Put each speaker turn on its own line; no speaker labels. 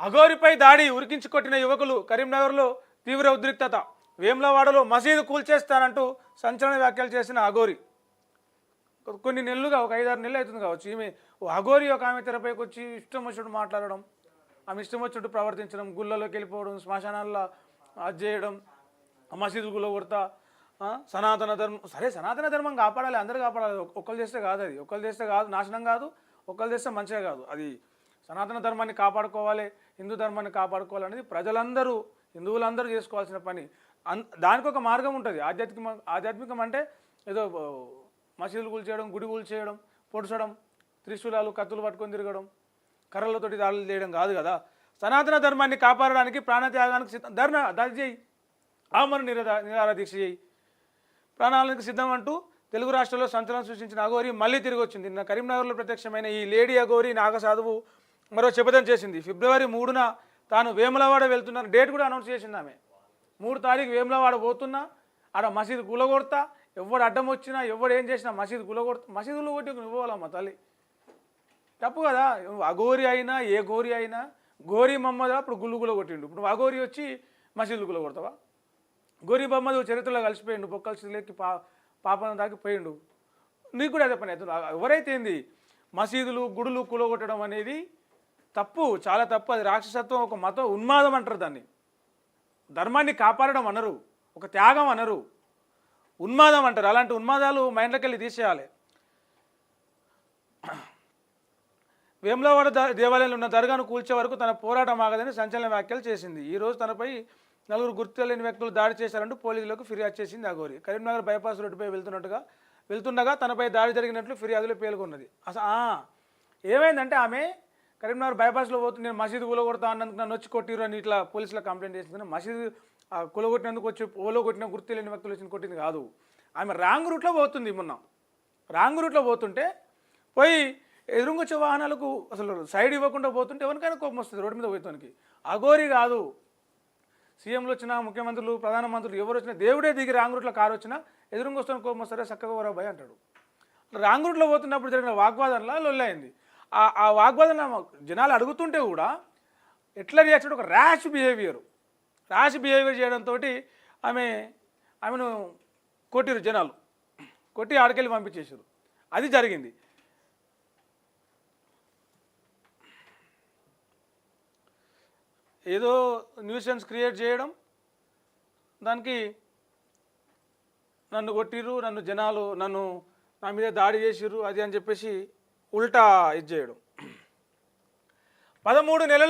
అఘోరిపై దాడి ఉరికించి కొట్టిన యువకులు కరీంనగర్లో తీవ్ర ఉద్రిక్తత. వేములవాడలో మసీదు కూల్చేస్తానంటూ సంచలన వ్యాఖ్యలు చేసిన అఘోరి. కొన్ని నెలలుగా ఒక 5-6 నెలలు అవుతుంది కావచ్చు ఈమె అఘోరి ఒక ఆమె తెరపైకి వచ్చి ఇష్టం వచ్చినట్టు మాట్లాడడం, ఆమె ఇష్టం వచ్చినట్టు ప్రవర్తించడం, గుళ్ళలోకి వెళ్ళిపోవడం, శ్మశానాల్లో అది చేయడం, మసీదు గుళ్ళ కొడతా సనాతన ధర్మం. సరే సనాతన ధర్మం కాపాడాలి, అందరూ కాపాడాలి. ఒక్కరు చేస్తే కాదు, అది ఒక్కరు చేస్తే కాదు, నాశనం కాదు. ఒక్కరు చేస్తే మంచిగా కాదు. అది సనాతన ధర్మాన్ని కాపాడుకోవాలి, హిందూ ధర్మాన్ని కాపాడుకోవాలనేది ప్రజలందరూ, హిందువులందరూ చేసుకోవాల్సిన పని. దానికి ఒక మార్గం ఉంటుంది. ఆధ్యాత్మికం అంటే ఏదో మసీదులు కూల్చేయడం, గుడి కూల్చేయడం, పొడుచడం, త్రిశూలాలు కత్తులు పట్టుకొని తిరగడం, కర్రలతోటి దాడులు చేయడం కాదు కదా. సనాతన ధర్మాన్ని కాపాడడానికి ప్రాణత్యాగానికి సిద్ధం, దాడి చేయి, ఆమరణ నిరాహార దీక్ష చేయి, ప్రాణాలకు సిద్ధం అంటూ తెలుగు రాష్ట్రాల్లో సంచలనం సృష్టించిన అఘోరి మళ్ళీ తిరిగి వచ్చింది. నిన్న కరీంనగర్లో ప్రత్యక్షమైన ఈ లేడీ అఘోరి నాగసాధువు మరో శపథం చేసింది. ఫిబ్రవరి 3న తాను వేములవాడ వెళ్తున్న డేట్ కూడా అనౌన్స్ చేసింది ఆమె. 3 తారీఖు వేములవాడ పోతున్నా, ఆడ మసీదు కూలగొడతా, ఎవడు అడ్డం వచ్చినా ఎవడు ఏం చేసినా మసీదు కూలగొడతా. మసీదులో కొట్టి నువ్వుకోవాలమ్మా తల్లి, తప్పు కదా. అఘోరి అయినా ఏ గోరి అయినా, గోరి మమ్మద అప్పుడు గుళ్ళు కొట్టిండు, ఇప్పుడు అఘోరి వచ్చి మసీదులు కొడతావా? గోరి మమ్మదు చరిత్రలో కలిసిపోయిండు, బొక్కల స్థితిలోకి పాపన దాకి పోయిండు. నీకు కూడా అదే పని అవుతుంది. ఎవరైతే ఏంది మసీదులు గుడులు కూలగొట్టడం అనేది తప్పు, చాలా తప్పు. అది రాక్షసత్వం, ఒక మతం ఉన్మాదం అంటారు దాన్ని. ధర్మాన్ని కాపాడడం అనరు, ఒక త్యాగం అనరు, ఉన్మాదం అంటారు. అలాంటి ఉన్మాదాలు మైండ్లోకి వెళ్ళి తీసేయాలి. వేములవాడ దేవాలయంలో ఉన్న దర్గాను కూల్చే వరకు తన పోరాటం ఆగదని సంచలన వ్యాఖ్యలు చేసింది. ఈరోజు తనపై 4 గుర్తు తెలియని వ్యక్తులు దాడి చేశారంటూ పోలీసులకు ఫిర్యాదు చేసింది అఘోరి. కరీంనగర్ బైపాస్ రోడ్డుపై వెళ్తుండగా తనపై దాడి జరిగినట్లు ఫిర్యాదులో పేర్కొన్నది. అసలు ఏమైందంటే ఆమె కరీంనగర్ బైపాస్లో పోతుంది, నేను మసీదు కూలగొడతా అన్నందుకు నన్ను వచ్చి కొట్టిరు అని ఇట్లా పోలీసులకు కంప్లైంట్ చేసింది. మసీదు కూలగొట్టినందుకు వచ్చి ఓలో కొట్టిన గుర్తు తెలియని వ్యక్తులు వచ్చి కొట్టింది కాదు. ఆమె రాంగ్ రూట్లో పోతుంది. మొన్న రాంగ్ రూట్లో పోతుంటే పోయి ఎదురుంగొచ్చే వాహనాలకు అసలు సైడ్ ఇవ్వకుండా పోతుంటే ఎవరికైనా కోపం వస్తుంది రోడ్డు మీద పోయేతానికి. అఘోరి కాదు, సీఎంలు వచ్చినా, ముఖ్యమంత్రులు, ప్రధానమంత్రులు ఎవరు వచ్చినా, దేవుడే దిగి రాంగ్ రూట్లో కారు వచ్చినా ఎదురుంగొస్తున్న కోపం వస్తారే చక్కగా ఓరా భయ అంటాడు. రాంగ్ రూట్లో పోతున్నప్పుడు జరిగిన వాగ్వాదనలా లొల్లైంది. ఆ వాగ్వాదన జనాలు అడుగుతుంటే కూడా ఎట్లా రియాక్షన్, ఒక ర్యాష్ బిహేవియర్ చేయడంతో ఆమెను కొట్టిరు జనాలు, కొట్టి ఆడికెళ్ళి పంపించేసారు. అది జరిగింది. ఏదో న్యూసెన్స్ క్రియేట్ చేయడం, దానికి నన్ను కొట్టిరు, నన్ను జనాలు నా మీద దాడి చేసిర్రు అది అని చెప్పేసి ఉల్టా ఇది చేయడం. 13 నెలలు